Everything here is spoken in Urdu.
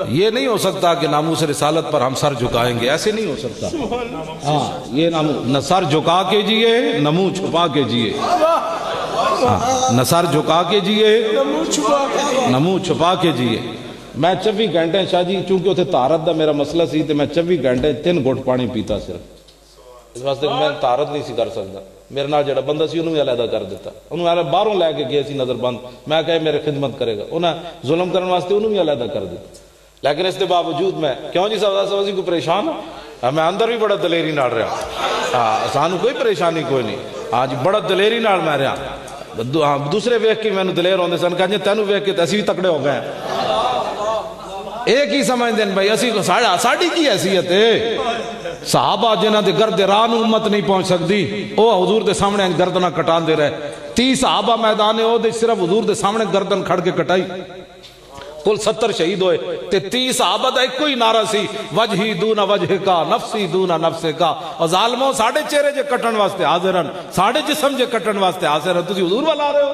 یہ نہیں ہو سکتا کہ ناموس رسالت پر ہم سر جھکائیں گے، ایسے نہیں ہو سکتا۔ ہاں یہ نہ سر جھکا کے جیے نہ منہ چھپا کے جیے، نہ سر جھکا کے جیے نہ منہ چھپا کے جیے۔ میں 24 گھنٹے شاہ جی چونکہ اتنے طہارت دا میرا مسئلہ سی تے میں 24 گھنٹے 3 گھٹ پانی پیتا صرف، اس واسطے میں طہارت نہیں سی کر سکتا۔ میرے نال جڑا بندہ سی انہوں بھی علیحدہ کر دیتا، انہوں نے باہروں لے کے گئے سی نظر بند، میں کہے میرے خدمت کرے گا، انہوں نے ظلم کرنے واسطے انہوں بھی علیحدہ کر دیتا۔ لیکن اس کے باوجود میں کیوں جی صاحب جی کو پریشان ہوں، میں اندر بھی بڑا دلیری نال رہا، سانو کوئی پریشانی کوئی نہیں، آج بڑا دلیری نال میں رہا۔ دوسرے ویکھ کے مینوں دلیر ہوندے سن کہ تینوں ویکھ کے اسی بھی تکڑے ہو گئے ہیں۔ ایک ہی سمجھتے ہیں بھائی اسی ساڑی کی حیثیت ہے، صحابہ جنہ دے گرد ران امت نہیں پہنچ سکتی، وہ حضور دے سامنے گردنہ کٹان دے رہے۔ 30 صحابہ میدان او دے صرف حضور دے سامنے گردن کھڑ کے کٹائی، کل 70 شہید ہوئے تے 30 صحابہ دا ایک کوئی نعرہ سی، وجہی دون وجہ کا نفسی دون نفس کا، اور ظالموں ساڑھے چہرے جے کٹن واسطے حاضر ہیں، ساڑھے جسم جے کٹن واسطے حاضر ہیں، تسی حضور والا آ رہے ہو۔